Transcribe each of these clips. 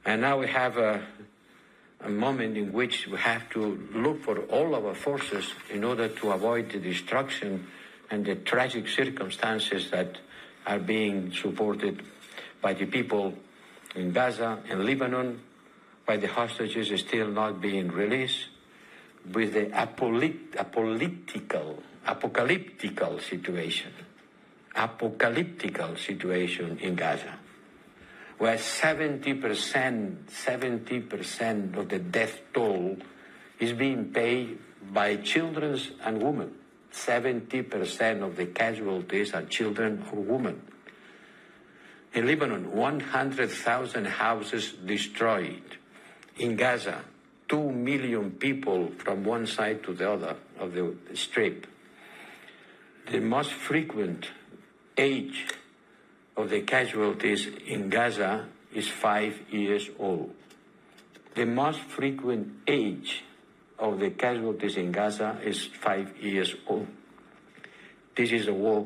And now we have a moment in which we have to look for all our forces in order to avoid the destruction and the tragic circumstances that are being supported by the people in Gaza and Lebanon, by the hostages still not being released, with the apocalyptical situation in Gaza, where 70% of the death toll is being paid by children and women. 70% of the casualties are children or women. In Lebanon, 100,000 houses destroyed. In Gaza, 2 million people from one side to the other of the strip. The most frequent age of the casualties in Gaza is 5 years old. The most frequent age of the casualties in Gaza is 5 years old. This is a war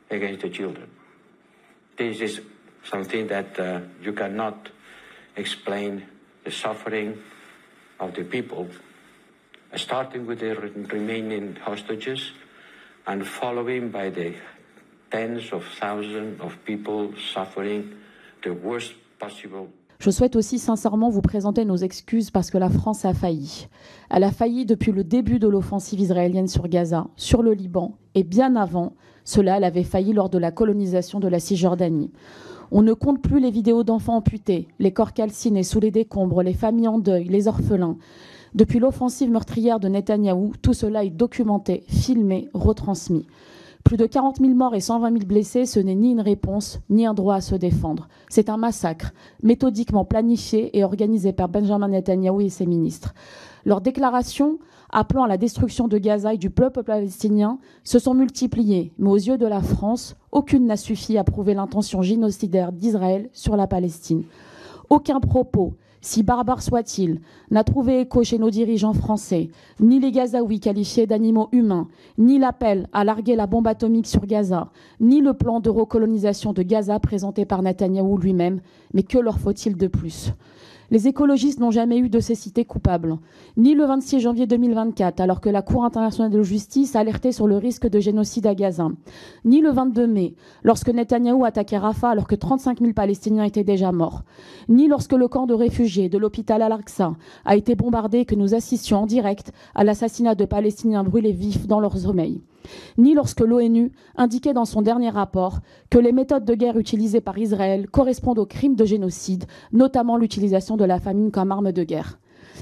against the children. This is something that you cannot explain the suffering of the people, starting with the remaining hostages and following by the tens of thousands of people suffering the worst possible. Je souhaite aussi sincèrement vous présenter nos excuses parce que la France a failli. Elle a failli depuis le début de l'offensive israélienne sur Gaza, sur le Liban, et bien avant cela, elle avait failli lors de la colonisation de la Cisjordanie. On ne compte plus les vidéos d'enfants amputés, les corps calcinés sous les décombres, les familles en deuil, les orphelins. Depuis l'offensive meurtrière de Netanyahou, tout cela est documenté, filmé, retransmis. Plus de 40 000 morts et 120 000 blessés, ce n'est ni une réponse, ni un droit à se défendre. C'est un massacre, méthodiquement planifié et organisé par Benjamin Netanyahou et ses ministres. Leurs déclarations appelant à la destruction de Gaza et du peuple palestinien se sont multipliées, mais aux yeux de la France, aucune n'a suffi à prouver l'intention génocidaire d'Israël sur la Palestine. Aucun propos, si barbare soit-il, n'a trouvé écho chez nos dirigeants français, ni les Gazaouis qualifiés d'animaux humains, ni l'appel à larguer la bombe atomique sur Gaza, ni le plan de recolonisation de Gaza présenté par Netanyahou lui-même. Mais que leur faut-il de plus ? Les écologistes n'ont jamais eu de cécité coupable, ni le 26 janvier 2024, alors que la Cour internationale de justice alertait sur le risque de génocide à Gaza, ni le 22 mai, lorsque Netanyahou attaquait Rafah alors que 35 000 Palestiniens étaient déjà morts, ni lorsque le camp de réfugiés de l'hôpital Al-Aqsa a été bombardé et que nous assistions en direct à l'assassinat de Palestiniens brûlés vifs dans leur sommeil, ni lorsque l'ONU indiquait dans son dernier rapport que les méthodes de guerre utilisées par Israël correspondent aux crimes de génocide, notamment l'utilisation de la famine comme arme de guerre.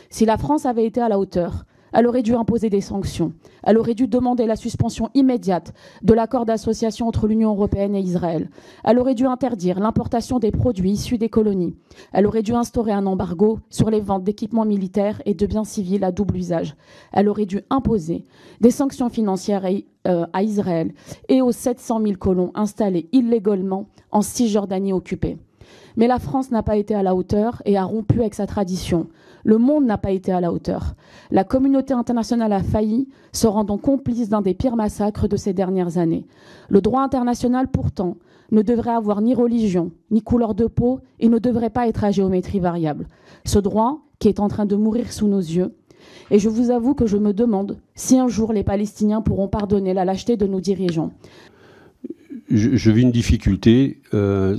Si la France avait été à la hauteur, elle aurait dû imposer des sanctions. Elle aurait dû demander la suspension immédiate de l'accord d'association entre l'Union européenne et Israël. Elle aurait dû interdire l'importation des produits issus des colonies. Elle aurait dû instaurer un embargo sur les ventes d'équipements militaires et de biens civils à double usage. Elle aurait dû imposer des sanctions financières à Israël et aux 700 000 colons installés illégalement en Cisjordanie occupée. Mais la France n'a pas été à la hauteur et a rompu avec sa tradition. Le monde n'a pas été à la hauteur. La communauté internationale a failli, se rendant complice d'un des pires massacres de ces dernières années. Le droit international, pourtant, ne devrait avoir ni religion, ni couleur de peau et ne devrait pas être à géométrie variable. Ce droit, qui est en train de mourir sous nos yeux, et je vous avoue que je me demande si un jour les Palestiniens pourront pardonner la lâcheté de nos dirigeants. Je vis une difficulté,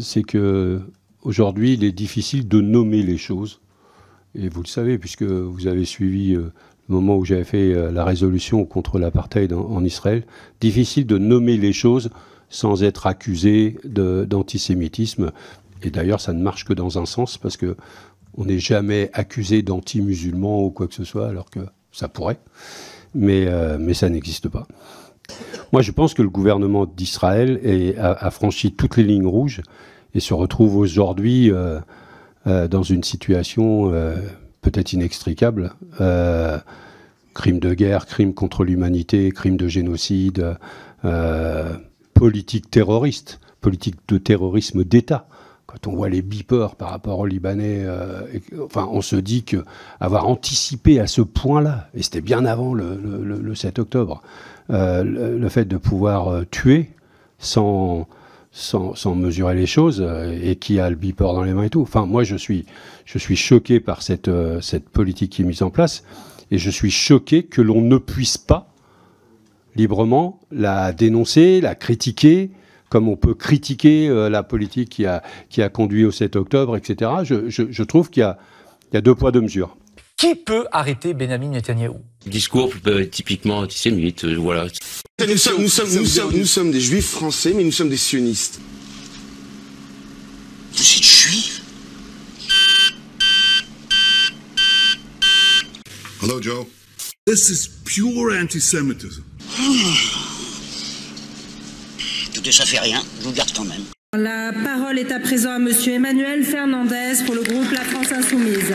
c'est que aujourd'hui, il est difficile de nommer les choses. Et vous le savez, puisque vous avez suivi le moment où j'avais fait la résolution contre l'apartheid en Israël. Difficile de nommer les choses sans être accusé d'antisémitisme. Et d'ailleurs, ça ne marche que dans un sens, parce qu'on n'est jamais accusé d'anti-musulman ou quoi que ce soit, alors que ça pourrait. Mais ça n'existe pas. Moi, je pense que le gouvernement d'Israël a franchi toutes les lignes rouges et se retrouve aujourd'hui dans une situation peut-être inextricable. Crimes de guerre, crimes contre l'humanité, crimes de génocide, politique terroriste, politique de terrorisme d'État. Quand on voit les beepers par rapport aux Libanais, on se dit qu'avoir anticipé à ce point-là, et c'était bien avant le 7 octobre, le fait de pouvoir tuer sans sans mesurer les choses et qui a le beeper dans les mains et tout. Enfin, moi, je suis choqué par cette politique qui est mise en place et je suis choqué que l'on ne puisse pas librement la dénoncer, la critiquer, comme on peut critiquer la politique qui a conduit au 7 octobre, etc. Je trouve qu'il y a deux poids, deux mesures. Qui peut arrêter Benyamin Netanyahou? Discours typiquement antisémite, voilà. Nous sommes des juifs français, mais nous sommes des sionistes. Vous êtes juif? Hello, Joe. This is pure anti-Semitism. Écoutez, ça fait rien, je vous garde quand même. La parole est à présent à monsieur Emmanuel Fernandez pour le groupe La France Insoumise.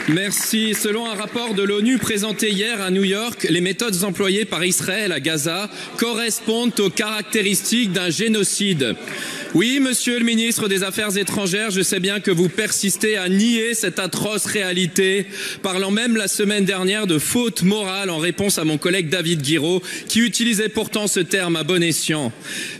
Merci. Selon un rapport de l'ONU présenté hier à New York, les méthodes employées par Israël à Gaza correspondent aux caractéristiques d'un génocide. Oui, monsieur le ministre des Affaires étrangères, je sais bien que vous persistez à nier cette atroce réalité, parlant même la semaine dernière de faute morale en réponse à mon collègue David Guiraud, qui utilisait pourtant ce terme à bon escient.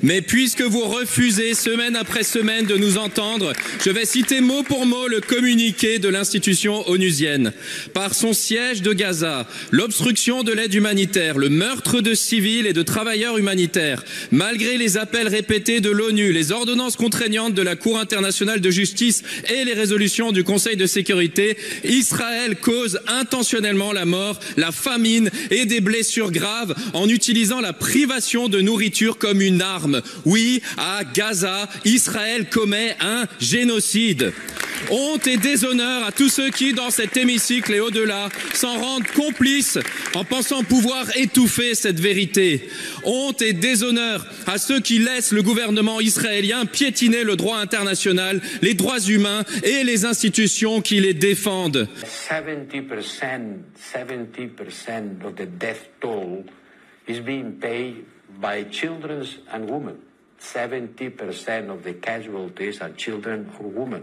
Mais puisque vous refusez semaine après semaine de nous entendre, je vais citer mot pour mot le communiqué de l'institution onusienne. Par son siège de Gaza, l'obstruction de l'aide humanitaire, le meurtre de civils et de travailleurs humanitaires, malgré les appels répétés de l'ONU, les ordonnances contraignantes de la Cour internationale de justice et les résolutions du Conseil de sécurité, Israël cause intentionnellement la mort, la famine et des blessures graves en utilisant la privation de nourriture comme une arme. Oui, à Gaza, Israël commet un génocide. Honte et déshonneur à tous ceux qui, dans cet hémicycle et au-delà, s'en rendent complices en pensant pouvoir étouffer cette vérité. Honte et déshonneur à ceux qui laissent le gouvernement israélien piétiner le droit international, les droits humains et les institutions qui les défendent. 70% of the death toll is being paid by children and women. 70% of the casualties are children or women.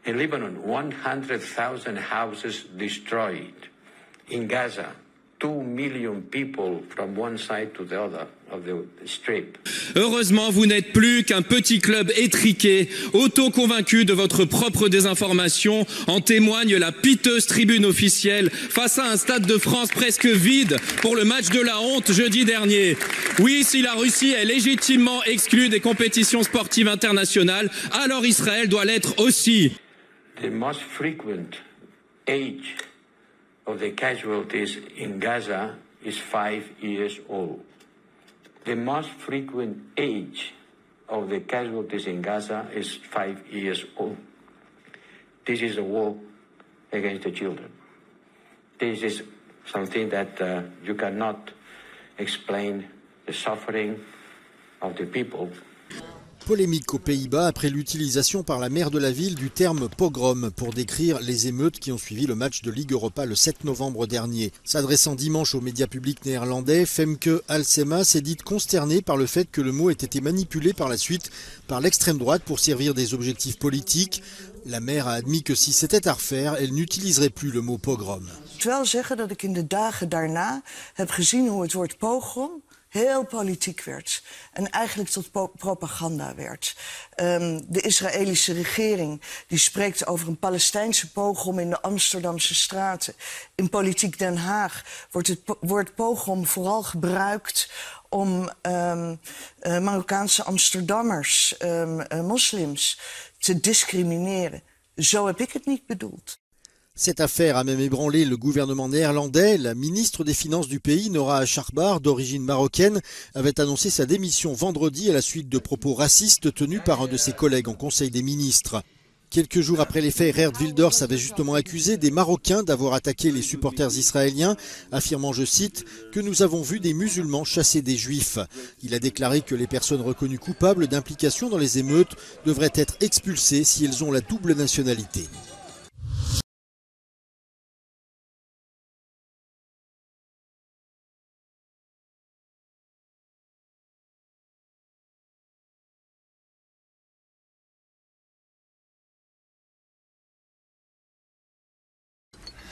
In Lebanon, 100,000 houses destroyed. In Gaza, 2 million people from one side to the other of the strip. Heureusement, vous n'êtes plus qu'un petit club étriqué, auto-convaincu de votre propre désinformation. En témoigne la piteuse tribune officielle face à un stade de France presque vide pour le match de la honte jeudi dernier. Oui, si la Russie est légitimement exclue des compétitions sportives internationales, alors Israël doit l'être aussi. The most frequent age of the casualties in Gaza is 5 years old. The most frequent age of the casualties in Gaza is 5 years old. This is a war against the children. This is something that you cannot explain the suffering of the people. Polémique aux Pays-Bas après l'utilisation par la maire de la ville du terme pogrom pour décrire les émeutes qui ont suivi le match de Ligue Europa le 7 novembre dernier. S'adressant dimanche aux médias publics néerlandais, Femke Halsema s'est dite consternée par le fait que le mot ait été manipulé par la suite par l'extrême droite pour servir des objectifs politiques. La maire a admis que si c'était à refaire, elle n'utiliserait plus le mot pogrom. Ik wil wel zeggen dat ik in de dagen daarna heb gezien hoe het woord pogrom heel politiek werd en eigenlijk tot propaganda werd. De Israëlische regering die spreekt over een Palestijnse pogrom in de Amsterdamse straten. In politiek Den Haag wordt het woord pogrom vooral gebruikt om Marokkaanse Amsterdammers, moslims, te discrimineren. Zo heb ik het niet bedoeld. Cette affaire a même ébranlé le gouvernement néerlandais. La ministre des Finances du pays, Nora Charbard, d'origine marocaine, avait annoncé sa démission vendredi à la suite de propos racistes tenus par un de ses collègues en Conseil des ministres. Quelques jours après les faits, Geert Wilders avait justement accusé des Marocains d'avoir attaqué les supporters israéliens, affirmant, je cite, que nous avons vu des musulmans chasser des juifs. Il a déclaré que les personnes reconnues coupables d'implication dans les émeutes devraient être expulsées si elles ont la double nationalité.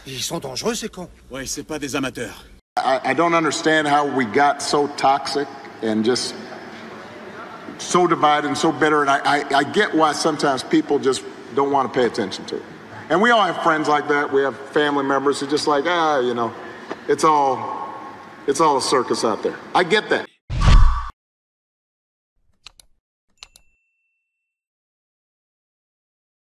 Ils sont dangereux, ces cons. Ouais, c'est pas des amateurs. I don't understand how we got so toxic and just so divided and so bitter, and I get why sometimes people just don't want to pay attention to it. And we all have friends like that. We have family members who just like, you know, it's all a circus out there. I get that.